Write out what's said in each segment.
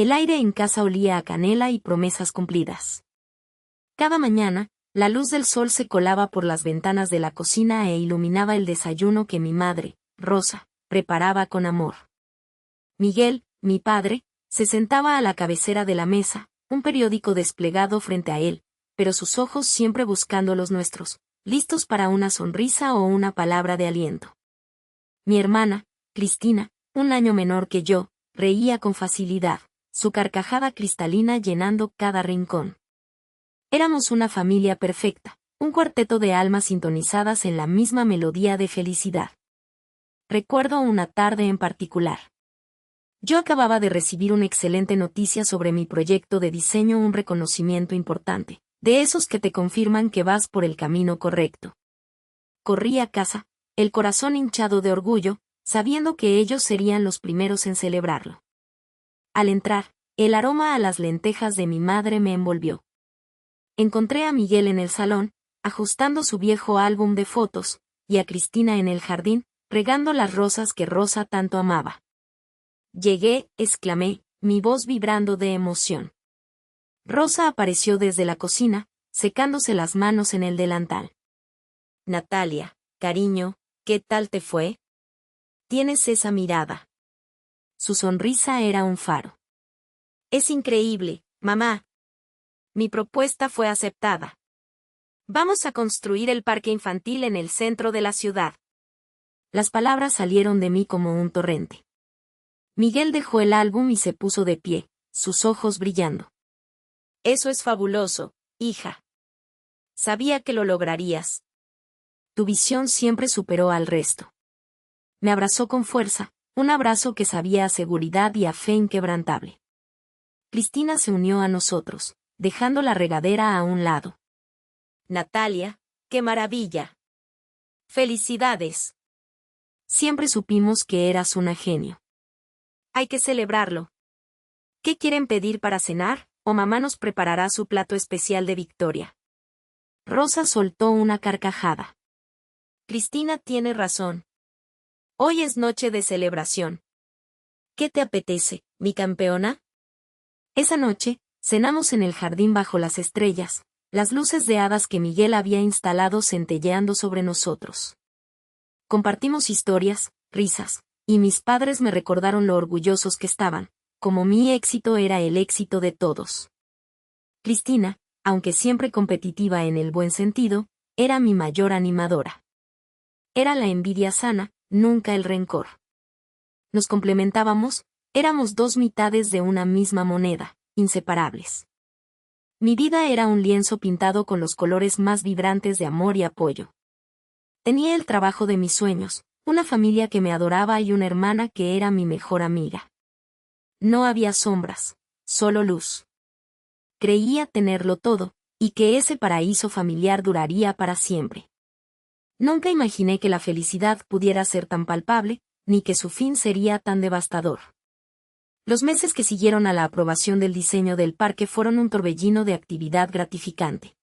El aire en casa olía a canela y promesas cumplidas. Cada mañana, la luz del sol se colaba por las ventanas de la cocina e iluminaba el desayuno que mi madre, Rosa, preparaba con amor. Miguel, mi padre, se sentaba a la cabecera de la mesa, un periódico desplegado frente a él, pero sus ojos siempre buscando los nuestros, listos para una sonrisa o una palabra de aliento. Mi hermana, Cristina, un año menor que yo, reía con facilidad, su carcajada cristalina llenando cada rincón. Éramos una familia perfecta, un cuarteto de almas sintonizadas en la misma melodía de felicidad. Recuerdo una tarde en particular. Yo acababa de recibir una excelente noticia sobre mi proyecto de diseño, un reconocimiento importante, de esos que te confirman que vas por el camino correcto. Corrí a casa, el corazón hinchado de orgullo, sabiendo que ellos serían los primeros en celebrarlo. Al entrar, el aroma a las lentejas de mi madre me envolvió. Encontré a Miguel en el salón, ajustando su viejo álbum de fotos, y a Cristina en el jardín, regando las rosas que Rosa tanto amaba. Llegué, exclamé, mi voz vibrando de emoción. Rosa apareció desde la cocina, secándose las manos en el delantal. Natalia, cariño, ¿qué tal te fue? Tienes esa mirada. Su sonrisa era un faro. Es increíble, mamá. Mi propuesta fue aceptada. Vamos a construir el parque infantil en el centro de la ciudad. Las palabras salieron de mí como un torrente. Miguel dejó el álbum y se puso de pie, sus ojos brillando. Eso es fabuloso, hija. Sabía que lo lograrías. Tu visión siempre superó al resto. Me abrazó con fuerza, un abrazo que sabía a seguridad y a fe inquebrantable. Cristina se unió a nosotros, dejando la regadera a un lado. Natalia, ¡qué maravilla! ¡Felicidades! Siempre supimos que eras una genio. Hay que celebrarlo. ¿Qué quieren pedir para cenar, o mamá nos preparará su plato especial de Victoria? Rosa soltó una carcajada. Cristina tiene razón. Hoy es noche de celebración. ¿Qué te apetece, mi campeona? Esa noche, cenamos en el jardín bajo las estrellas, las luces de hadas que Miguel había instalado centelleando sobre nosotros. Compartimos historias, risas, y mis padres me recordaron lo orgullosos que estaban, como mi éxito era el éxito de todos. Cristina, aunque siempre competitiva en el buen sentido, era mi mayor animadora. Era la envidia sana, nunca el rencor. Nos complementábamos, éramos dos mitades de una misma moneda, inseparables. Mi vida era un lienzo pintado con los colores más vibrantes de amor y apoyo. Tenía el trabajo de mis sueños, una familia que me adoraba y una hermana que era mi mejor amiga. No había sombras, solo luz. Creía tenerlo todo, y que ese paraíso familiar duraría para siempre. Nunca imaginé que la felicidad pudiera ser tan palpable, ni que su fin sería tan devastador. Los meses que siguieron a la aprobación del diseño del parque fueron un torbellino de actividad gratificante.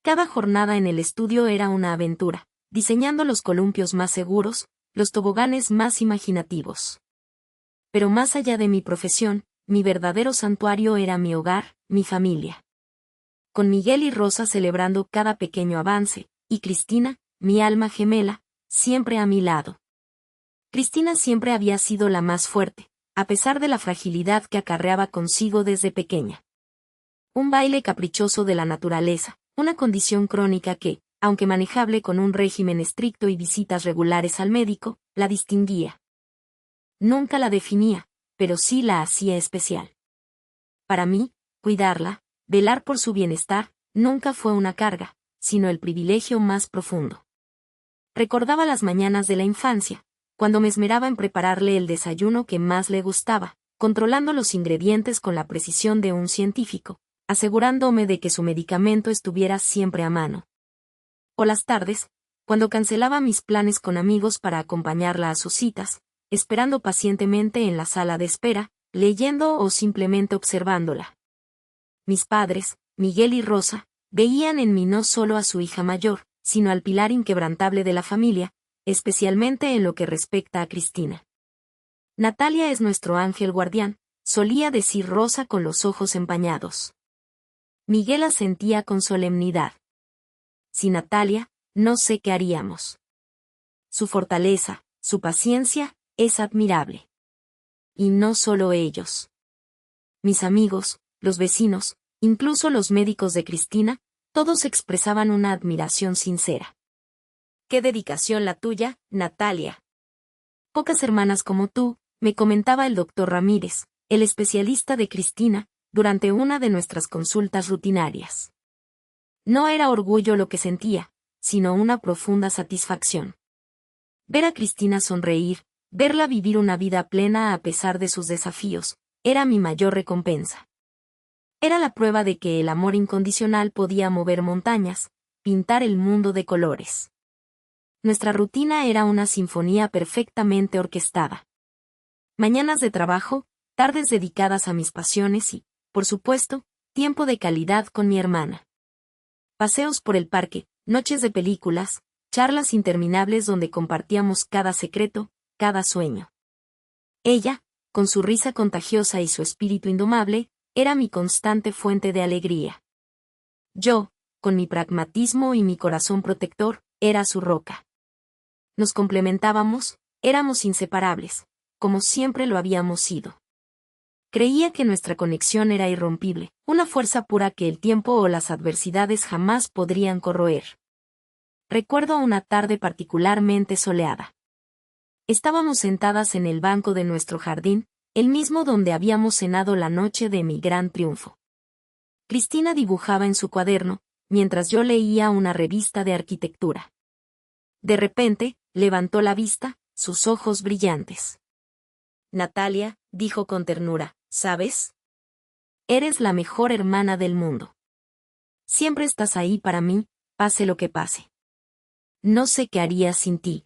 Cada jornada en el estudio era una aventura, diseñando los columpios más seguros, los toboganes más imaginativos. Pero más allá de mi profesión, mi verdadero santuario era mi hogar, mi familia. Con Miguel y Rosa celebrando cada pequeño avance, y Cristina, mi alma gemela, siempre a mi lado. Cristina siempre había sido la más fuerte, a pesar de la fragilidad que acarreaba consigo desde pequeña. Un baile caprichoso de la naturaleza, una condición crónica que, aunque manejable con un régimen estricto y visitas regulares al médico, la distinguía. Nunca la definía, pero sí la hacía especial. Para mí, cuidarla, velar por su bienestar, nunca fue una carga, sino el privilegio más profundo. Recordaba las mañanas de la infancia, cuando me esmeraba en prepararle el desayuno que más le gustaba, controlando los ingredientes con la precisión de un científico, asegurándome de que su medicamento estuviera siempre a mano. O las tardes, cuando cancelaba mis planes con amigos para acompañarla a sus citas, esperando pacientemente en la sala de espera, leyendo o simplemente observándola. Mis padres, Miguel y Rosa, veían en mí no solo a su hija mayor, sino al pilar inquebrantable de la familia, especialmente en lo que respecta a Cristina. Natalia es nuestro ángel guardián, solía decir Rosa con los ojos empañados. Miguel asentía con solemnidad. Sin Natalia, no sé qué haríamos. Su fortaleza, su paciencia, es admirable. Y no solo ellos. Mis amigos, los vecinos, incluso los médicos de Cristina, todos expresaban una admiración sincera. ¡Qué dedicación la tuya, Natalia! Pocas hermanas como tú, me comentaba el doctor Ramírez, el especialista de Cristina, durante una de nuestras consultas rutinarias. No era orgullo lo que sentía, sino una profunda satisfacción. Ver a Cristina sonreír, verla vivir una vida plena a pesar de sus desafíos, era mi mayor recompensa. Era la prueba de que el amor incondicional podía mover montañas, pintar el mundo de colores. Nuestra rutina era una sinfonía perfectamente orquestada. Mañanas de trabajo, tardes dedicadas a mis pasiones y, por supuesto, tiempo de calidad con mi hermana. Paseos por el parque, noches de películas, charlas interminables donde compartíamos cada secreto, cada sueño. Ella, con su risa contagiosa y su espíritu indomable, era mi constante fuente de alegría. Yo, con mi pragmatismo y mi corazón protector, era su roca. Nos complementábamos, éramos inseparables, como siempre lo habíamos sido. Creía que nuestra conexión era irrompible, una fuerza pura que el tiempo o las adversidades jamás podrían corroer. Recuerdo una tarde particularmente soleada. Estábamos sentadas en el banco de nuestro jardín, el mismo donde habíamos cenado la noche de mi gran triunfo. Cristina dibujaba en su cuaderno, mientras yo leía una revista de arquitectura. De repente, levantó la vista, sus ojos brillantes. Natalia, dijo con ternura, ¿sabes? Eres la mejor hermana del mundo. Siempre estás ahí para mí, pase lo que pase. No sé qué haría sin ti.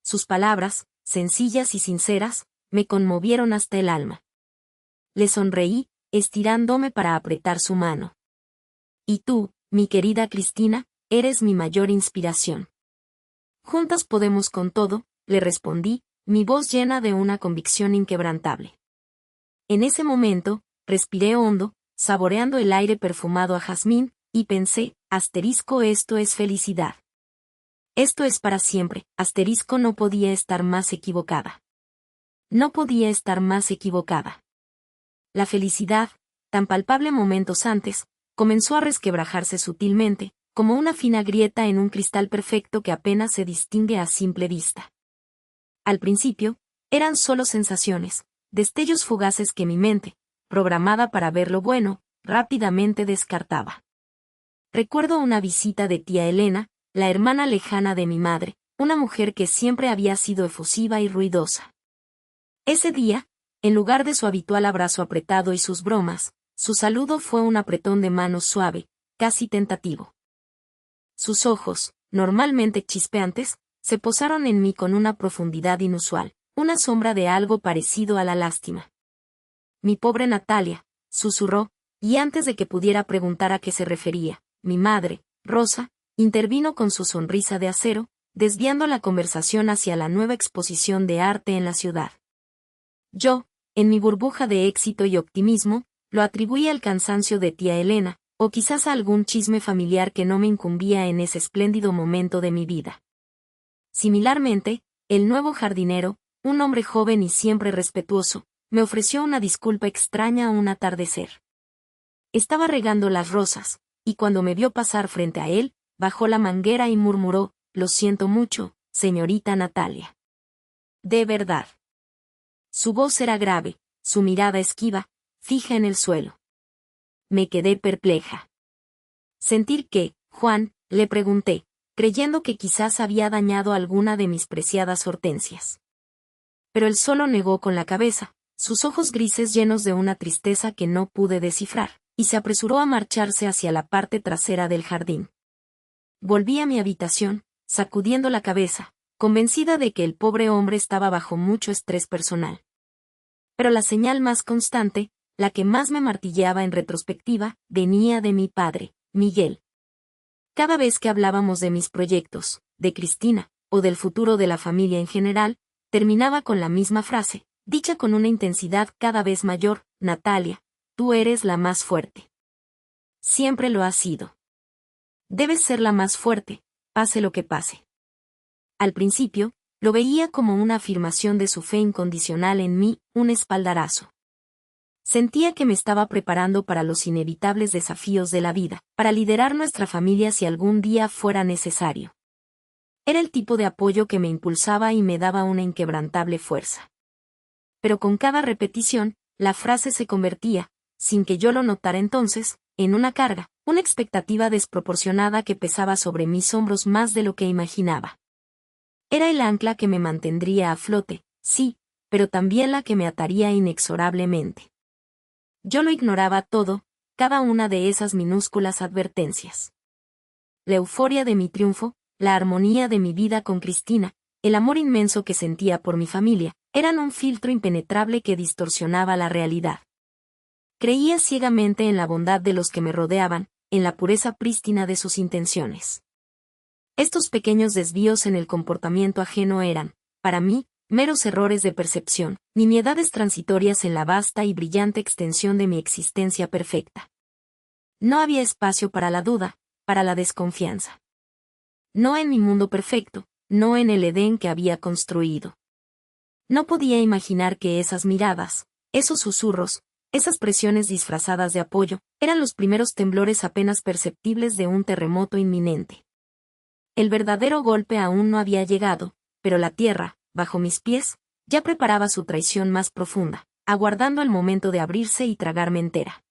Sus palabras, sencillas y sinceras, me conmovieron hasta el alma. Le sonreí, estirándome para apretar su mano. Y tú, mi querida Cristina, eres mi mayor inspiración. Juntas podemos con todo, le respondí, mi voz llena de una convicción inquebrantable. En ese momento, respiré hondo, saboreando el aire perfumado a jazmín, y pensé, asterisco, esto es felicidad. Esto es para siempre, asterisco, no podía estar más equivocada. No podía estar más equivocada. La felicidad, tan palpable momentos antes, comenzó a resquebrajarse sutilmente, como una fina grieta en un cristal perfecto que apenas se distingue a simple vista. Al principio, eran solo sensaciones, destellos fugaces que mi mente, programada para ver lo bueno, rápidamente descartaba. Recuerdo una visita de tía Elena, la hermana lejana de mi madre, una mujer que siempre había sido efusiva y ruidosa. Ese día, en lugar de su habitual abrazo apretado y sus bromas, su saludo fue un apretón de manos suave, casi tentativo. Sus ojos, normalmente chispeantes, se posaron en mí con una profundidad inusual, una sombra de algo parecido a la lástima. Mi pobre Natalia, susurró, y antes de que pudiera preguntar a qué se refería, mi madre, Rosa, intervino con su sonrisa de acero, desviando la conversación hacia la nueva exposición de arte en la ciudad. Yo, en mi burbuja de éxito y optimismo, lo atribuí al cansancio de tía Elena, o quizás a algún chisme familiar que no me incumbía en ese espléndido momento de mi vida. Similarmente, el nuevo jardinero, un hombre joven y siempre respetuoso, me ofreció una disculpa extraña a un atardecer. Estaba regando las rosas, y cuando me vio pasar frente a él, bajó la manguera y murmuró, «Lo siento mucho, señorita Natalia». De verdad. Su voz era grave, su mirada esquiva, fija en el suelo. Me quedé perpleja. Sentir que, Juan, le pregunté, creyendo que quizás había dañado alguna de mis preciadas hortensias. Pero él solo negó con la cabeza, sus ojos grises llenos de una tristeza que no pude descifrar, y se apresuró a marcharse hacia la parte trasera del jardín. Volví a mi habitación, sacudiendo la cabeza, convencida de que el pobre hombre estaba bajo mucho estrés personal. Pero la señal más constante, la que más me martilleaba en retrospectiva, venía de mi padre, Miguel. Cada vez que hablábamos de mis proyectos, de Cristina, o del futuro de la familia en general, terminaba con la misma frase, dicha con una intensidad cada vez mayor: Natalia, tú eres la más fuerte. Siempre lo has sido. Debes ser la más fuerte, pase lo que pase. Al principio, lo veía como una afirmación de su fe incondicional en mí, un espaldarazo. Sentía que me estaba preparando para los inevitables desafíos de la vida, para liderar nuestra familia si algún día fuera necesario. Era el tipo de apoyo que me impulsaba y me daba una inquebrantable fuerza. Pero con cada repetición, la frase se convertía, sin que yo lo notara entonces, en una carga, una expectativa desproporcionada que pesaba sobre mis hombros más de lo que imaginaba. Era el ancla que me mantendría a flote, sí, pero también la que me ataría inexorablemente. Yo lo ignoraba todo, cada una de esas minúsculas advertencias. La euforia de mi triunfo, la armonía de mi vida con Cristina, el amor inmenso que sentía por mi familia, eran un filtro impenetrable que distorsionaba la realidad. Creía ciegamente en la bondad de los que me rodeaban, en la pureza prístina de sus intenciones. Estos pequeños desvíos en el comportamiento ajeno eran, para mí, meros errores de percepción, nimiedades transitorias en la vasta y brillante extensión de mi existencia perfecta. No había espacio para la duda, para la desconfianza. No en mi mundo perfecto, no en el Edén que había construido. No podía imaginar que esas miradas, esos susurros, esas presiones disfrazadas de apoyo, eran los primeros temblores apenas perceptibles de un terremoto inminente. El verdadero golpe aún no había llegado, pero la tierra, bajo mis pies, ya preparaba su traición más profunda, aguardando el momento de abrirse y tragarme entera.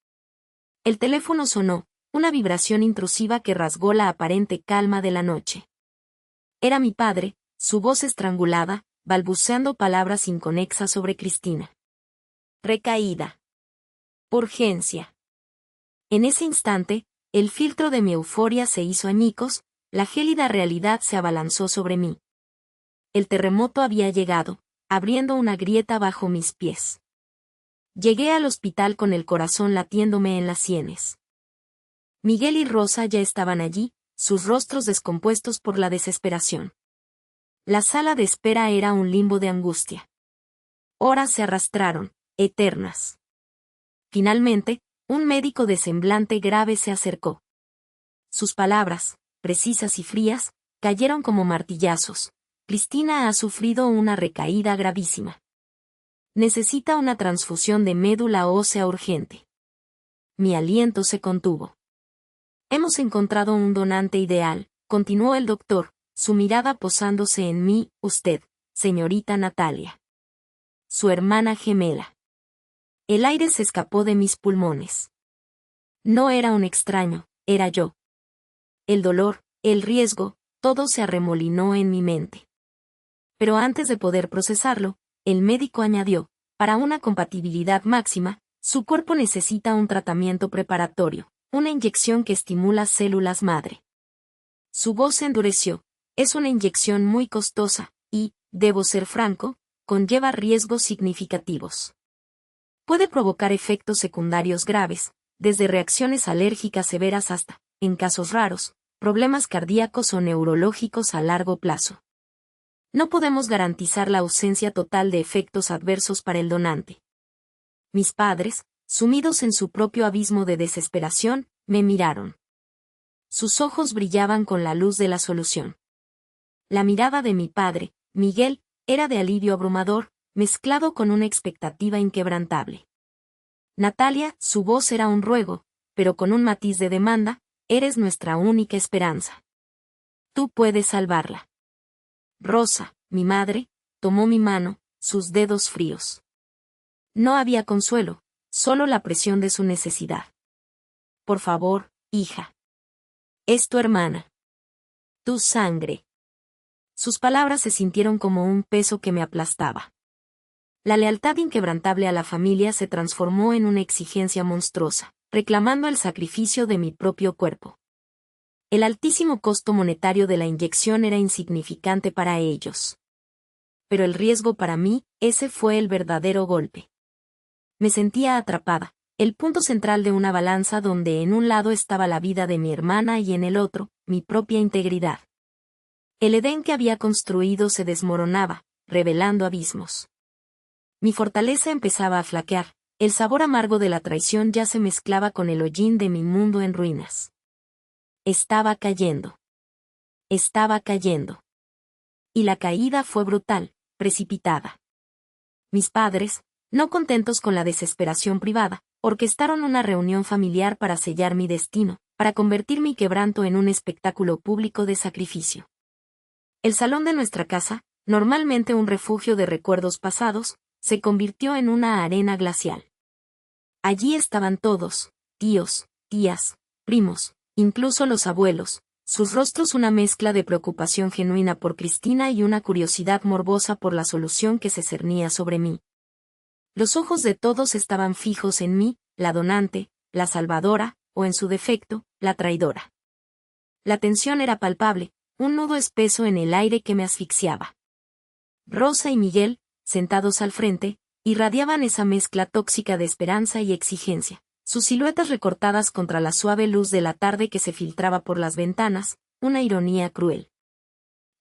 El teléfono sonó, una vibración intrusiva que rasgó la aparente calma de la noche. Era mi padre, su voz estrangulada, balbuceando palabras inconexas sobre Cristina. Recaída. Urgencia. En ese instante, el filtro de mi euforia se hizo añicos, la gélida realidad se abalanzó sobre mí. El terremoto había llegado, abriendo una grieta bajo mis pies. Llegué al hospital con el corazón latiéndome en las sienes. Miguel y Rosa ya estaban allí, sus rostros descompuestos por la desesperación. La sala de espera era un limbo de angustia. Horas se arrastraron, eternas. Finalmente, un médico de semblante grave se acercó. Sus palabras, precisas y frías, cayeron como martillazos. Cristina ha sufrido una recaída gravísima. Necesita una transfusión de médula ósea urgente. Mi aliento se contuvo. Hemos encontrado un donante ideal, continuó el doctor, su mirada posándose en mí, usted, señorita Natalia. Su hermana gemela. El aire se escapó de mis pulmones. No era un extraño, era yo. El dolor, el riesgo, todo se arremolinó en mi mente. Pero antes de poder procesarlo, el médico añadió, para una compatibilidad máxima, su cuerpo necesita un tratamiento preparatorio, una inyección que estimula células madre. Su voz se endureció, es una inyección muy costosa, y, debo ser franco, conlleva riesgos significativos. Puede provocar efectos secundarios graves, desde reacciones alérgicas severas hasta, en casos raros, problemas cardíacos o neurológicos a largo plazo. No podemos garantizar la ausencia total de efectos adversos para el donante. Mis padres, sumidos en su propio abismo de desesperación, me miraron. Sus ojos brillaban con la luz de la solución. La mirada de mi padre, Miguel, era de alivio abrumador, mezclado con una expectativa inquebrantable. Natalia, su voz era un ruego, pero con un matiz de demanda, eres nuestra única esperanza. Tú puedes salvarla. Rosa, mi madre, tomó mi mano, sus dedos fríos. No había consuelo, solo la presión de su necesidad. Por favor, hija. Es tu hermana. Tu sangre. Sus palabras se sintieron como un peso que me aplastaba. La lealtad inquebrantable a la familia se transformó en una exigencia monstruosa, reclamando el sacrificio de mi propio cuerpo. El altísimo costo monetario de la inyección era insignificante para ellos. Pero el riesgo para mí, ese fue el verdadero golpe. Me sentía atrapada, el punto central de una balanza donde en un lado estaba la vida de mi hermana y en el otro, mi propia integridad. El Edén que había construido se desmoronaba, revelando abismos. Mi fortaleza empezaba a flaquear, el sabor amargo de la traición ya se mezclaba con el hollín de mi mundo en ruinas. Estaba cayendo. Estaba cayendo. Y la caída fue brutal, precipitada. Mis padres, no contentos con la desesperación privada, orquestaron una reunión familiar para sellar mi destino, para convertir mi quebranto en un espectáculo público de sacrificio. El salón de nuestra casa, normalmente un refugio de recuerdos pasados, se convirtió en una arena glacial. Allí estaban todos, tíos, tías, primos, incluso los abuelos, sus rostros una mezcla de preocupación genuina por Cristina y una curiosidad morbosa por la solución que se cernía sobre mí. Los ojos de todos estaban fijos en mí, la donante, la salvadora, o en su defecto, la traidora. La tensión era palpable, un nudo espeso en el aire que me asfixiaba. Rosa y Miguel, sentados al frente, irradiaban esa mezcla tóxica de esperanza y exigencia, sus siluetas recortadas contra la suave luz de la tarde que se filtraba por las ventanas, una ironía cruel.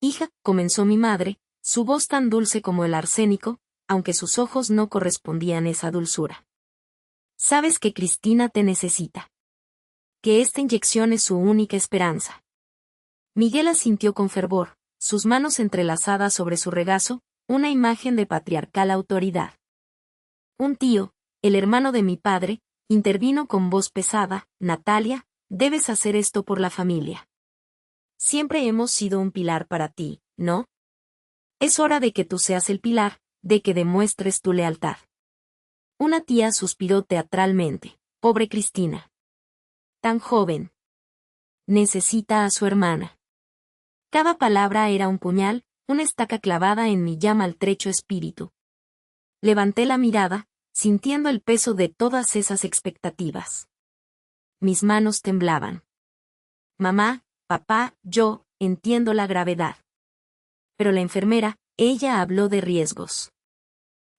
Hija, comenzó mi madre, su voz tan dulce como el arsénico, aunque sus ojos no correspondían a esa dulzura. Sabes que Cristina te necesita. Que esta inyección es su única esperanza. Miguel asintió con fervor, sus manos entrelazadas sobre su regazo, una imagen de patriarcal autoridad. Un tío, el hermano de mi padre, intervino con voz pesada: Natalia, debes hacer esto por la familia. Siempre hemos sido un pilar para ti, ¿no? Es hora de que tú seas el pilar, de que demuestres tu lealtad. Una tía suspiró teatralmente. Pobre Cristina. Tan joven. Necesita a su hermana. Cada palabra era un puñal, una estaca clavada en mi ya maltrecho espíritu. Levanté la mirada, sintiendo el peso de todas esas expectativas. Mis manos temblaban. Mamá, papá, yo, entiendo la gravedad. Pero la enfermera, ella habló de riesgos.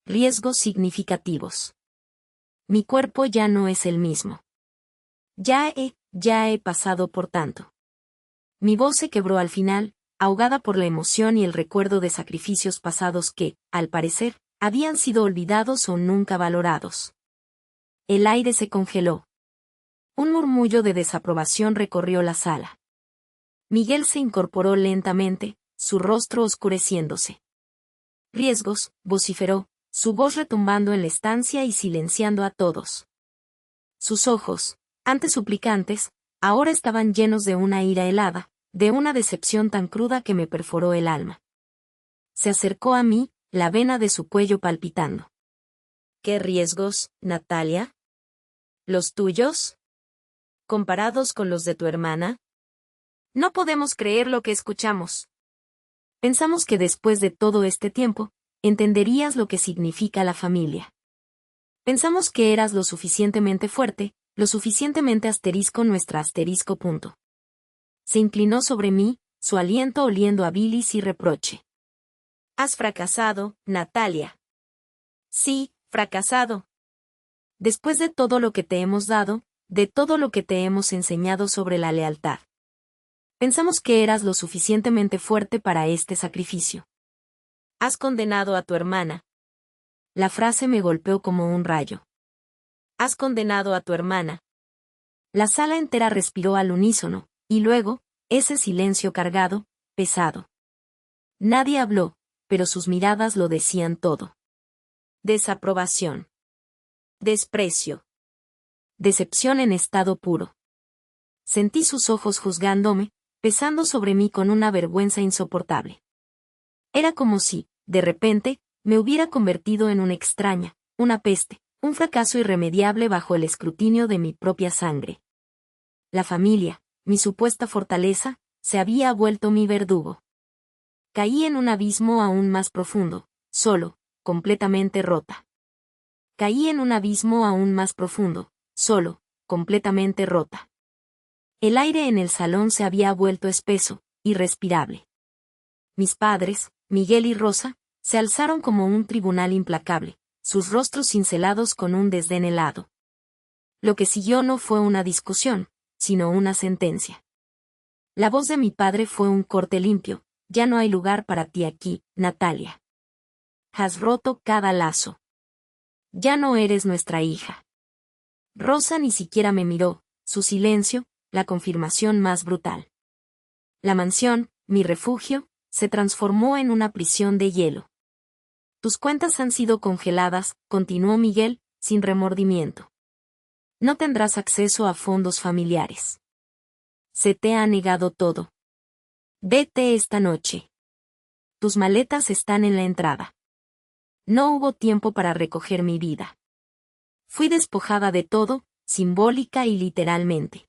Riesgos significativos. Mi cuerpo ya no es el mismo. Ya he pasado por tanto. Mi voz se quebró al final, ahogada por la emoción y el recuerdo de sacrificios pasados que, al parecer, habían sido olvidados o nunca valorados. El aire se congeló. Un murmullo de desaprobación recorrió la sala. Miguel se incorporó lentamente, su rostro oscureciéndose. Riesgos, vociferó, su voz retumbando en la estancia y silenciando a todos. Sus ojos, antes suplicantes, ahora estaban llenos de una ira helada, de una decepción tan cruda que me perforó el alma. Se acercó a mí, la vena de su cuello palpitando. ¿Qué riesgos, Natalia? ¿Los tuyos? ¿Comparados con los de tu hermana? No podemos creer lo que escuchamos. Pensamos que después de todo este tiempo, entenderías lo que significa la familia. Pensamos que eras lo suficientemente fuerte, lo suficientemente asterisco nuestra asterisco punto. Se inclinó sobre mí, su aliento oliendo a bilis y reproche. Has fracasado, Natalia. Sí, fracasado. Después de todo lo que te hemos dado, de todo lo que te hemos enseñado sobre la lealtad. Pensamos que eras lo suficientemente fuerte para este sacrificio. Has condenado a tu hermana. La frase me golpeó como un rayo. Has condenado a tu hermana. La sala entera respiró al unísono, y luego, ese silencio cargado, pesado. Nadie habló, pero sus miradas lo decían todo. Desaprobación. Desprecio. Decepción en estado puro. Sentí sus ojos juzgándome, pesando sobre mí con una vergüenza insoportable. Era como si, de repente, me hubiera convertido en una extraña, una peste, un fracaso irremediable bajo el escrutinio de mi propia sangre. La familia, mi supuesta fortaleza, se había vuelto mi verdugo. Caí en un abismo aún más profundo, solo, completamente rota. Caí en un abismo aún más profundo, solo, completamente rota. El aire en el salón se había vuelto espeso, irrespirable. Mis padres, Miguel y Rosa, se alzaron como un tribunal implacable, sus rostros cincelados con un desdén helado. Lo que siguió no fue una discusión, sino una sentencia. La voz de mi padre fue un corte limpio: ya no hay lugar para ti aquí, Natalia. Has roto cada lazo. Ya no eres nuestra hija. Rosa ni siquiera me miró, su silencio, la confirmación más brutal. La mansión, mi refugio, se transformó en una prisión de hielo. Tus cuentas han sido congeladas, continuó Miguel, sin remordimiento. No tendrás acceso a fondos familiares. Se te ha negado todo. Vete esta noche. Tus maletas están en la entrada. No hubo tiempo para recoger mi vida. Fui despojada de todo, simbólica y literalmente.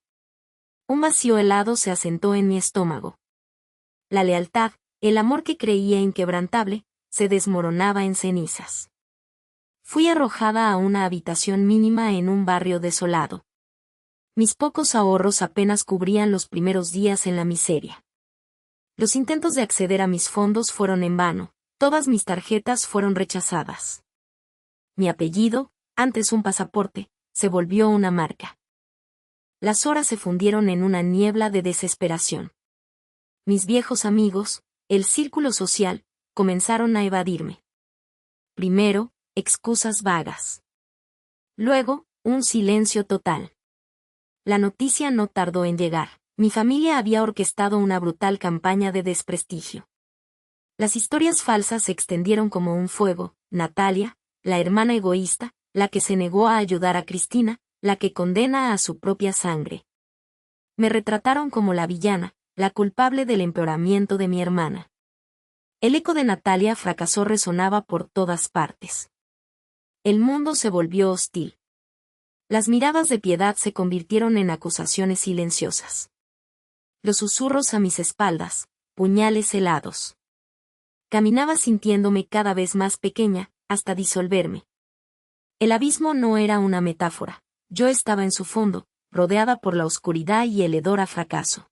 Un vacío helado se asentó en mi estómago. La lealtad, el amor que creía inquebrantable, se desmoronaba en cenizas. Fui arrojada a una habitación mínima en un barrio desolado. Mis pocos ahorros apenas cubrían los primeros días en la miseria. Los intentos de acceder a mis fondos fueron en vano, todas mis tarjetas fueron rechazadas. Mi apellido, antes un pasaporte, se volvió una marca. Las horas se fundieron en una niebla de desesperación. Mis viejos amigos, el círculo social, comenzaron a evadirme. Primero, excusas vagas. Luego, un silencio total. La noticia no tardó en llegar. Mi familia había orquestado una brutal campaña de desprestigio. Las historias falsas se extendieron como un fuego. Natalia, la hermana egoísta, la que se negó a ayudar a Cristina, la que condena a su propia sangre. Me retrataron como la villana, la culpable del empeoramiento de mi hermana. El eco de Natalia fracasó resonaba por todas partes. El mundo se volvió hostil. Las miradas de piedad se convirtieron en acusaciones silenciosas. Los susurros a mis espaldas, puñales helados. Caminaba sintiéndome cada vez más pequeña, hasta disolverme. El abismo no era una metáfora, yo estaba en su fondo, rodeada por la oscuridad y el hedor a fracaso.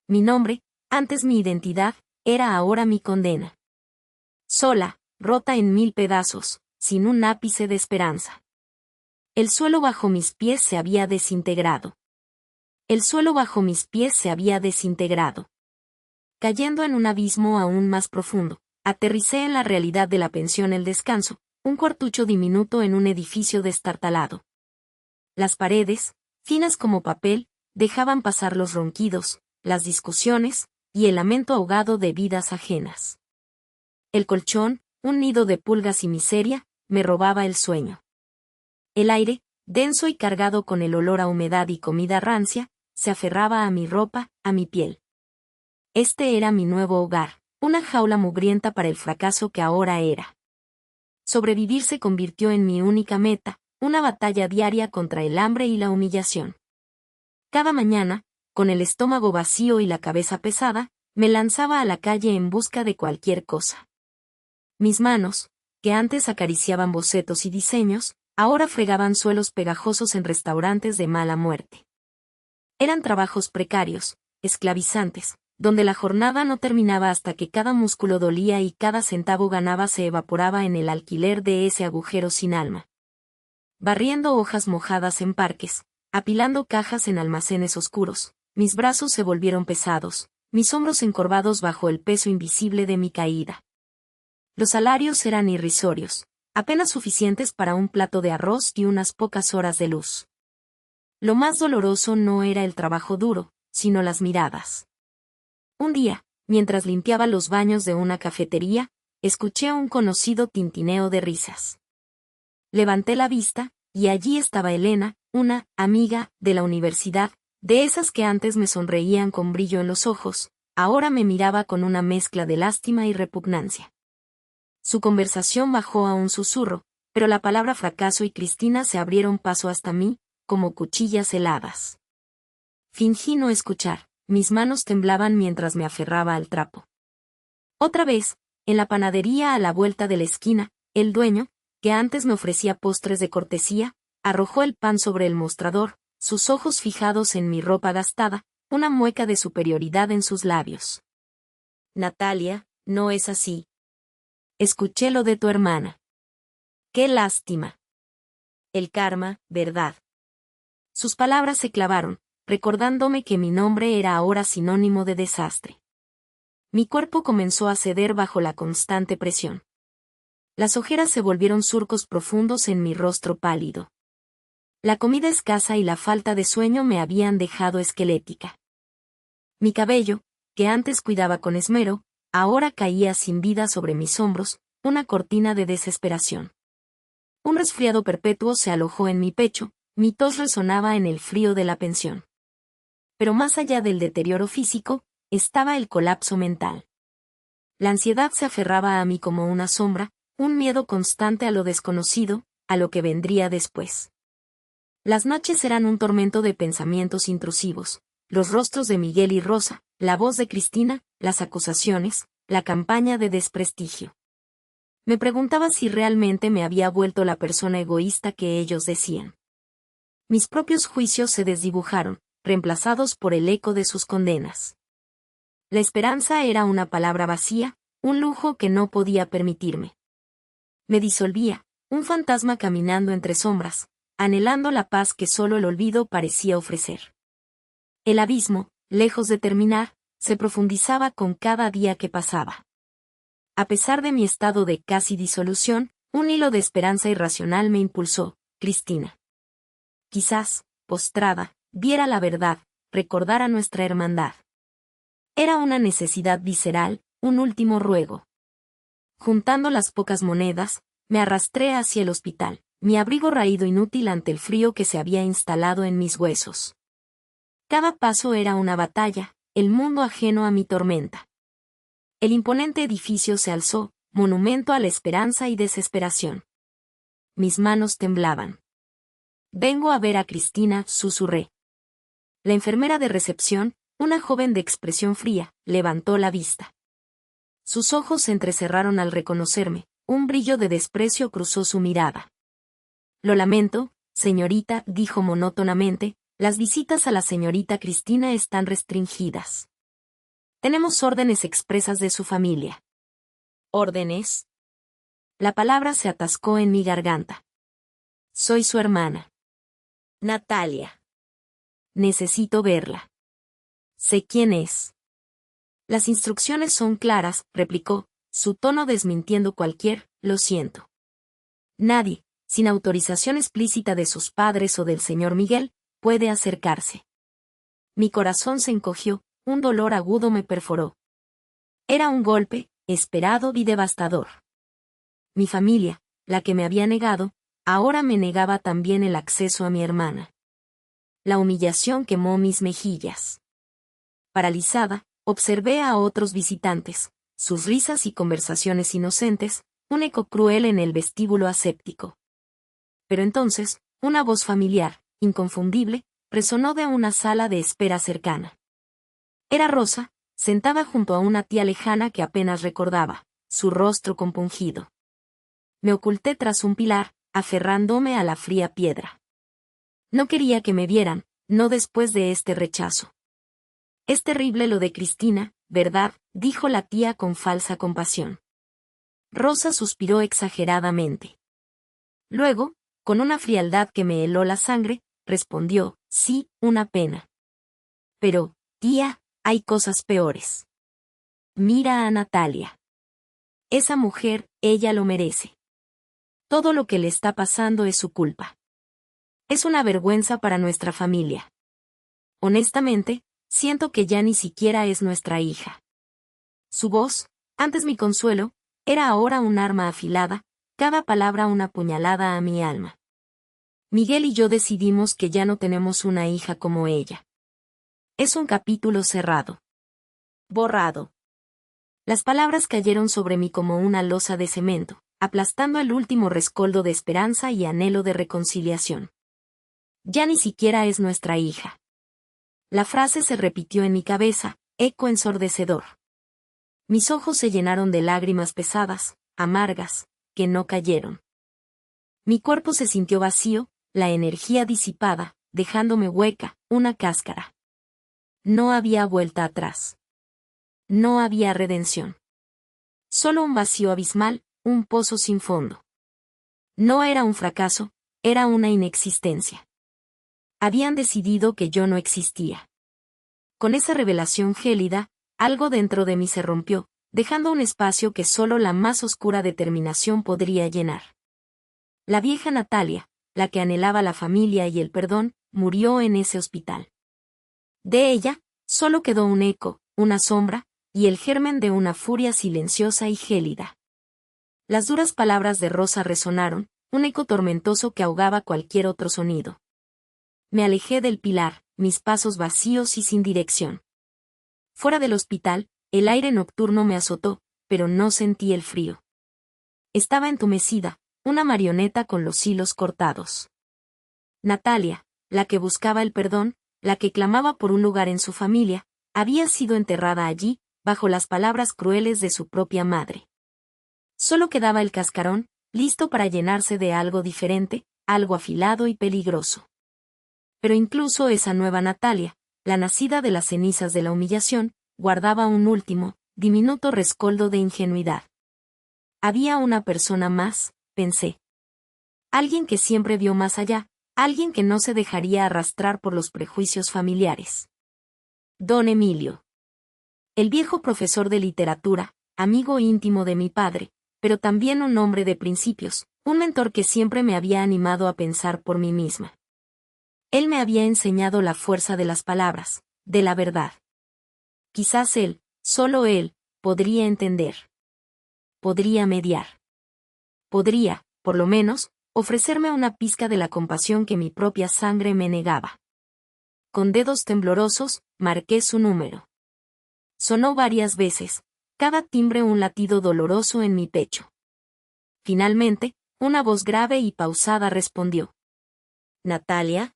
Mi nombre, antes mi identidad, era ahora mi condena. Sola, rota en 1000 pedazos, sin un ápice de esperanza. El suelo bajo mis pies se había desintegrado. El suelo bajo mis pies se había desintegrado. Cayendo en un abismo aún más profundo, aterricé en la realidad de la pensión El Descanso, un cuartucho diminuto en un edificio destartalado. Las paredes, finas como papel, dejaban pasar los ronquidos, las discusiones, y el lamento ahogado de vidas ajenas. El colchón, un nido de pulgas y miseria, me robaba el sueño. El aire, denso y cargado con el olor a humedad y comida rancia, se aferraba a mi ropa, a mi piel. Este era mi nuevo hogar, una jaula mugrienta para el fracaso que ahora era. Sobrevivir se convirtió en mi única meta, una batalla diaria contra el hambre y la humillación. Cada mañana, con el estómago vacío y la cabeza pesada, me lanzaba a la calle en busca de cualquier cosa. Mis manos, que antes acariciaban bocetos y diseños, ahora fregaban suelos pegajosos en restaurantes de mala muerte. Eran trabajos precarios, esclavizantes, donde la jornada no terminaba hasta que cada músculo dolía y cada centavo ganaba se evaporaba en el alquiler de ese agujero sin alma. Barriendo hojas mojadas en parques, apilando cajas en almacenes oscuros, mis brazos se volvieron pesados, mis hombros encorvados bajo el peso invisible de mi caída. Los salarios eran irrisorios, apenas suficientes para un plato de arroz y unas pocas horas de luz. Lo más doloroso no era el trabajo duro, sino las miradas. Un día, mientras limpiaba los baños de una cafetería, escuché un conocido tintineo de risas. Levanté la vista, y allí estaba Elena, una amiga de la universidad, de esas que antes me sonreían con brillo en los ojos, ahora me miraba con una mezcla de lástima y repugnancia. Su conversación bajó a un susurro, pero la palabra fracaso y Cristina se abrieron paso hasta mí, como cuchillas heladas. Fingí no escuchar, mis manos temblaban mientras me aferraba al trapo. Otra vez, en la panadería a la vuelta de la esquina, el dueño, que antes me ofrecía postres de cortesía, arrojó el pan sobre el mostrador, sus ojos fijados en mi ropa gastada, una mueca de superioridad en sus labios. Natalia, no es así. Escuché lo de tu hermana. ¡Qué lástima! El karma, ¿verdad? Sus palabras se clavaron, recordándome que mi nombre era ahora sinónimo de desastre. Mi cuerpo comenzó a ceder bajo la constante presión. Las ojeras se volvieron surcos profundos en mi rostro pálido. La comida escasa y la falta de sueño me habían dejado esquelética. Mi cabello, que antes cuidaba con esmero, ahora caía sin vida sobre mis hombros, una cortina de desesperación. Un resfriado perpetuo se alojó en mi pecho, mi tos resonaba en el frío de la pensión. Pero más allá del deterioro físico, estaba el colapso mental. La ansiedad se aferraba a mí como una sombra, un miedo constante a lo desconocido, a lo que vendría después. Las noches eran un tormento de pensamientos intrusivos, los rostros de Miguel y Rosa, la voz de Cristina, las acusaciones, la campaña de desprestigio. Me preguntaba si realmente me había vuelto la persona egoísta que ellos decían. Mis propios juicios se desdibujaron, reemplazados por el eco de sus condenas. La esperanza era una palabra vacía, un lujo que no podía permitirme. Me disolvía, un fantasma caminando entre sombras, anhelando la paz que solo el olvido parecía ofrecer. El abismo, lejos de terminar, se profundizaba con cada día que pasaba. A pesar de mi estado de casi disolución, un hilo de esperanza irracional me impulsó, Cristina. Quizás, postrada, viera la verdad, recordara nuestra hermandad. Era una necesidad visceral, un último ruego. Juntando las pocas monedas, me arrastré hacia el hospital, mi abrigo raído inútil ante el frío que se había instalado en mis huesos. Cada paso era una batalla, el mundo ajeno a mi tormenta. El imponente edificio se alzó, monumento a la esperanza y desesperación. Mis manos temblaban. «Vengo a ver a Cristina», susurré. La enfermera de recepción, una joven de expresión fría, levantó la vista. Sus ojos se entrecerraron al reconocerme, un brillo de desprecio cruzó su mirada. «Lo lamento, señorita», dijo monótonamente, «las visitas a la señorita Cristina están restringidas. Tenemos órdenes expresas de su familia». «¿Órdenes?». La palabra se atascó en mi garganta. «Soy su hermana. Natalia. Necesito verla». «Sé quién es». «Las instrucciones son claras», replicó, su tono desmintiendo cualquier «lo siento». «Nadie, sin autorización explícita de sus padres o del señor Miguel, puede acercarse». Mi corazón se encogió, un dolor agudo me perforó. Era un golpe, esperado y devastador. Mi familia, la que me había negado, ahora me negaba también el acceso a mi hermana. La humillación quemó mis mejillas. Paralizada, observé a otros visitantes, sus risas y conversaciones inocentes, un eco cruel en el vestíbulo aséptico. Pero entonces, una voz familiar, inconfundible, resonó de una sala de espera cercana. Era Rosa, sentada junto a una tía lejana que apenas recordaba, su rostro compungido. Me oculté tras un pilar, aferrándome a la fría piedra. No quería que me vieran, no después de este rechazo. «Es terrible lo de Cristina, ¿verdad?», dijo la tía con falsa compasión. Rosa suspiró exageradamente. Luego, con una frialdad que me heló la sangre, respondió, «Sí, una pena. Pero, tía, hay cosas peores. Mira a Natalia. Esa mujer, ella lo merece. Todo lo que le está pasando es su culpa. Es una vergüenza para nuestra familia. Honestamente, siento que ya ni siquiera es nuestra hija». Su voz, antes mi consuelo, era ahora un arma afilada, cada palabra una puñalada a mi alma. Miguel y yo decidimos que ya no tenemos una hija como ella. Es un capítulo cerrado. Borrado. Las palabras cayeron sobre mí como una losa de cemento, aplastando el último rescoldo de esperanza y anhelo de reconciliación. Ya ni siquiera es nuestra hija. La frase se repitió en mi cabeza, eco ensordecedor. Mis ojos se llenaron de lágrimas pesadas, amargas, que no cayeron. Mi cuerpo se sintió vacío, la energía disipada, dejándome hueca, una cáscara. No había vuelta atrás. No había redención. Solo un vacío abismal, un pozo sin fondo. No era un fracaso, era una inexistencia. Habían decidido que yo no existía. Con esa revelación gélida, algo dentro de mí se rompió, dejando un espacio que solo la más oscura determinación podría llenar. La vieja Natalia, la que anhelaba la familia y el perdón, murió en ese hospital. De ella, solo quedó un eco, una sombra, y el germen de una furia silenciosa y gélida. Las duras palabras de Rosa resonaron, un eco tormentoso que ahogaba cualquier otro sonido. Me alejé del pilar, mis pasos vacíos y sin dirección. Fuera del hospital, el aire nocturno me azotó, pero no sentí el frío. Estaba entumecida, una marioneta con los hilos cortados. Natalia, la que buscaba el perdón, la que clamaba por un lugar en su familia, había sido enterrada allí, bajo las palabras crueles de su propia madre. Solo quedaba el cascarón, listo para llenarse de algo diferente, algo afilado y peligroso. Pero incluso esa nueva Natalia, la nacida de las cenizas de la humillación, guardaba un último, diminuto rescoldo de ingenuidad. Había una persona más, pensé. Alguien que siempre vio más allá, alguien que no se dejaría arrastrar por los prejuicios familiares. Don Emilio. El viejo profesor de literatura, amigo íntimo de mi padre, pero también un hombre de principios, un mentor que siempre me había animado a pensar por mí misma. Él me había enseñado la fuerza de las palabras, de la verdad. Quizás él, solo él, podría entender. Podría mediar. Podría, por lo menos, ofrecerme una pizca de la compasión que mi propia sangre me negaba. Con dedos temblorosos, marqué su número. Sonó varias veces, cada timbre un latido doloroso en mi pecho. Finalmente, una voz grave y pausada respondió. Natalia,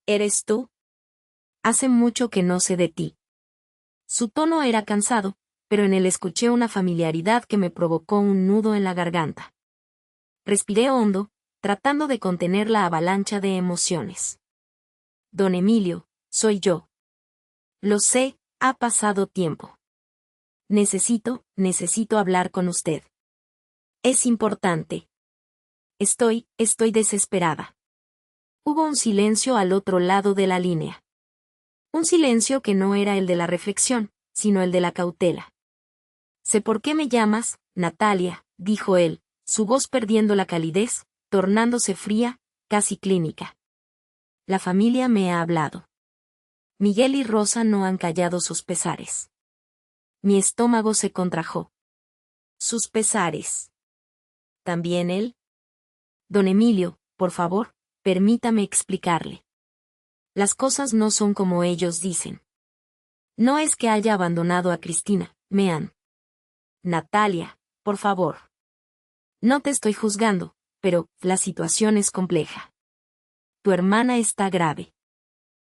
¿eres tú? Hace mucho que no sé de ti. Su tono era cansado, pero en él escuché una familiaridad que me provocó un nudo en la garganta. Respiré hondo, tratando de contener la avalancha de emociones. Don Emilio, soy yo. Lo sé, ha pasado tiempo. Necesito hablar con usted. Es importante. Estoy desesperada. Hubo un silencio al otro lado de la línea. Un silencio que no era el de la reflexión, sino el de la cautela. Sé por qué me llamas, Natalia, dijo él, su voz perdiendo la calidez, tornándose fría, casi clínica. La familia me ha hablado. Miguel y Rosa no han callado sus pesares. Mi estómago se contrajo. Sus pesares. ¿También él? Don Emilio, por favor, permítame explicarle. Las cosas no son como ellos dicen. No es que haya abandonado a Cristina, me han. Natalia, por favor. No te estoy juzgando, pero la situación es compleja. Tu hermana está grave.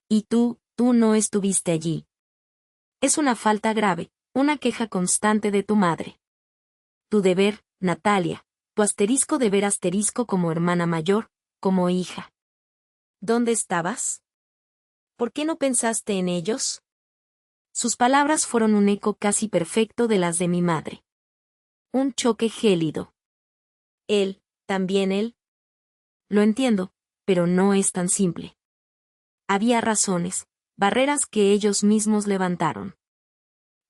Y tú no estuviste allí. Es una falta grave, una queja constante de tu madre. Tu deber, Natalia, tu asterisco deber asterisco como hermana mayor, como hija. ¿Dónde estabas? ¿Por qué no pensaste en ellos? Sus palabras fueron un eco casi perfecto de las de mi madre. Un choque gélido. Él, también él. Lo entiendo, pero no es tan simple. Había razones, barreras que ellos mismos levantaron.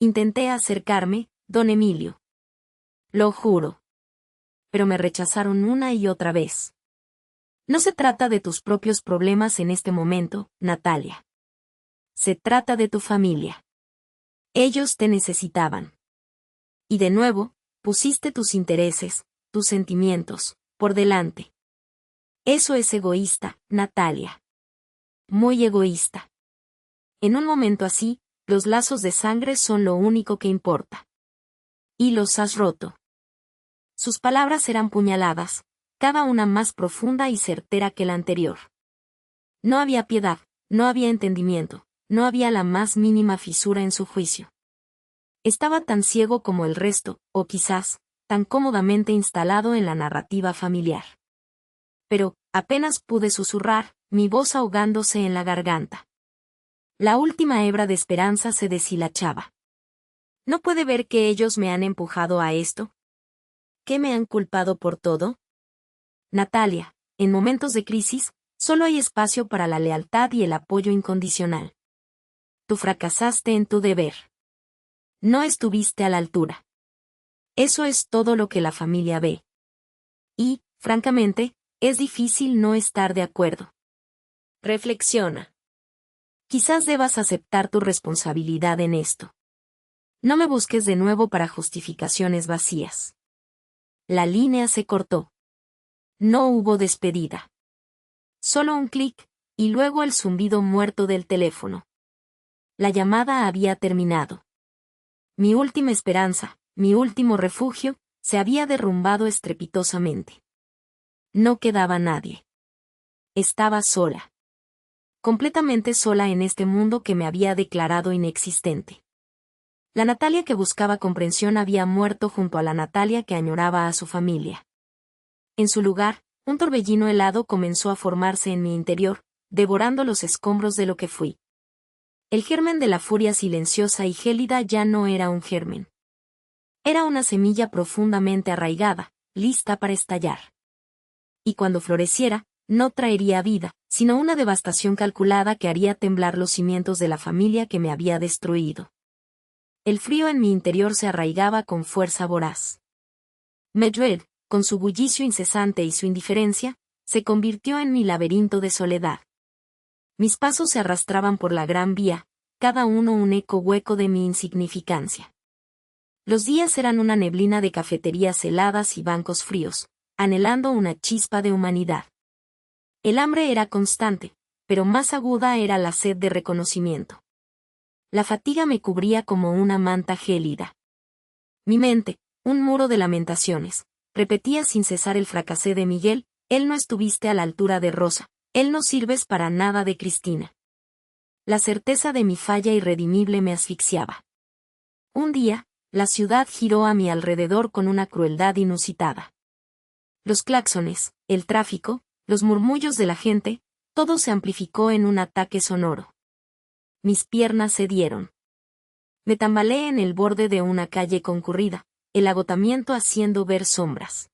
Intenté acercarme, don Emilio. Lo juro. Pero me rechazaron una y otra vez. No se trata de tus propios problemas en este momento, Natalia. Se trata de tu familia. Ellos te necesitaban. Y de nuevo, pusiste tus intereses, tus sentimientos, por delante. Eso es egoísta, Natalia. Muy egoísta. En un momento así, los lazos de sangre son lo único que importa. Y los has roto. Sus palabras eran puñaladas, cada una más profunda y certera que la anterior. No había piedad, no había entendimiento, no había la más mínima fisura en su juicio. Estaba tan ciego como el resto, o quizás, tan cómodamente instalado en la narrativa familiar. Pero, apenas pude susurrar, mi voz ahogándose en la garganta. La última hebra de esperanza se deshilachaba. ¿No puede ver que ellos me han empujado a esto? ¿Qué me han culpado por todo? Natalia, en momentos de crisis, solo hay espacio para la lealtad y el apoyo incondicional. Tú fracasaste en tu deber. No estuviste a la altura. Eso es todo lo que la familia ve. Y, francamente, es difícil no estar de acuerdo. Reflexiona. Quizás debas aceptar tu responsabilidad en esto. No me busques de nuevo para justificaciones vacías. La línea se cortó. No hubo despedida. Solo un clic, y luego el zumbido muerto del teléfono. La llamada había terminado. Mi última esperanza, mi último refugio, se había derrumbado estrepitosamente. No quedaba nadie. Estaba sola. Completamente sola en este mundo que me había declarado inexistente. La Natalia que buscaba comprensión había muerto junto a la Natalia que añoraba a su familia. En su lugar, un torbellino helado comenzó a formarse en mi interior, devorando los escombros de lo que fui. El germen de la furia silenciosa y gélida ya no era un germen. Era una semilla profundamente arraigada, lista para estallar. Y cuando floreciera, no traería vida, sino una devastación calculada que haría temblar los cimientos de la familia que me había destruido. El frío en mi interior se arraigaba con fuerza voraz. Medred, con su bullicio incesante y su indiferencia, se convirtió en mi laberinto de soledad. Mis pasos se arrastraban por la gran vía, cada uno un eco hueco de mi insignificancia. Los días eran una neblina de cafeterías heladas y bancos fríos, anhelando una chispa de humanidad. El hambre era constante, pero más aguda era la sed de reconocimiento. La fatiga me cubría como una manta gélida. Mi mente, un muro de lamentaciones, repetía sin cesar el fracasé de Miguel: él no estuviste a la altura de Rosa, él no sirves para nada de Cristina. La certeza de mi falla irredimible me asfixiaba. Un día, la ciudad giró a mi alrededor con una crueldad inusitada. Los claxones, el tráfico, los murmullos de la gente, todo se amplificó en un ataque sonoro. Mis piernas cedieron. Me tambaleé en el borde de una calle concurrida, el agotamiento haciendo ver sombras.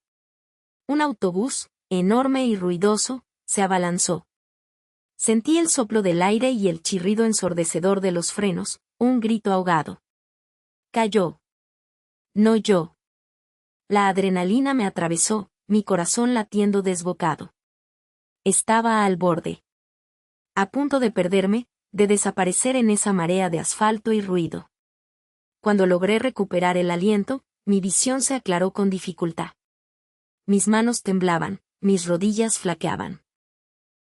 Un autobús, enorme y ruidoso, se abalanzó. Sentí el soplo del aire y el chirrido ensordecedor de los frenos, un grito ahogado. Cayó. No yo. La adrenalina me atravesó, mi corazón latiendo desbocado. Estaba al borde. A punto de perderme, de desaparecer en esa marea de asfalto y ruido. Cuando logré recuperar el aliento, mi visión se aclaró con dificultad. Mis manos temblaban, mis rodillas flaqueaban.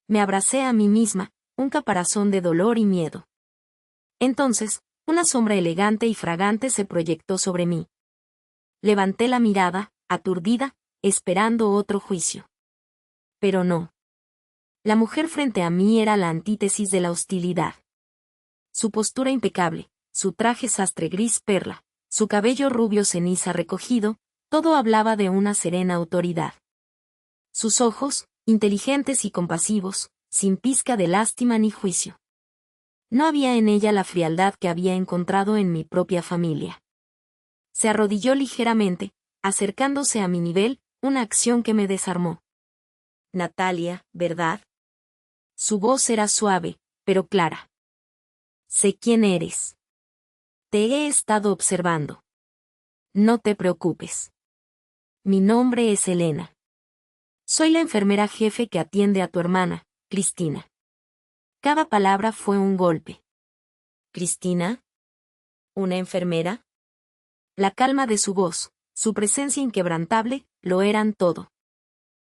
Me abracé a mí misma, un caparazón de dolor y miedo. Entonces, una sombra elegante y fragante se proyectó sobre mí. Levanté la mirada, aturdida, esperando otro juicio. Pero no. La mujer frente a mí era la antítesis de la hostilidad. Su postura impecable, su traje sastre gris perla, su cabello rubio ceniza recogido, todo hablaba de una serena autoridad. Sus ojos, inteligentes y compasivos, sin pizca de lástima ni juicio. No había en ella la frialdad que había encontrado en mi propia familia. Se arrodilló ligeramente, acercándose a mi nivel, una acción que me desarmó. Natalia, ¿verdad? Su voz era suave, pero clara. Sé quién eres. Te he estado observando. No te preocupes. Mi nombre es Elena. Soy la enfermera jefe que atiende a tu hermana, Cristina. Cada palabra fue un golpe. ¿Cristina? ¿Una enfermera? La calma de su voz, su presencia inquebrantable, lo eran todo.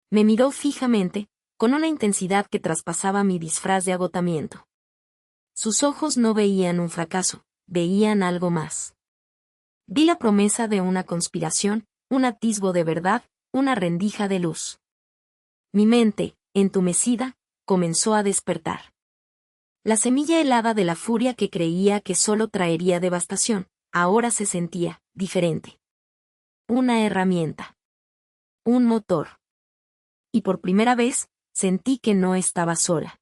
Me miró fijamente, con una intensidad que traspasaba mi disfraz de agotamiento. Sus ojos no veían un fracaso, veían algo más. Vi la promesa de una conspiración, un atisbo de verdad, una rendija de luz. Mi mente, entumecida, comenzó a despertar. La semilla helada de la furia que creía que solo traería devastación, ahora se sentía diferente. Una herramienta. Un motor. Y por primera vez, sentí que no estaba sola.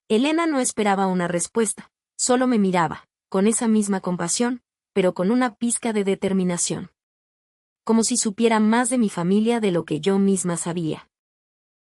Elena no esperaba una respuesta, solo me miraba, con esa misma compasión, pero con una pizca de determinación. Como si supiera más de mi familia de lo que yo misma sabía.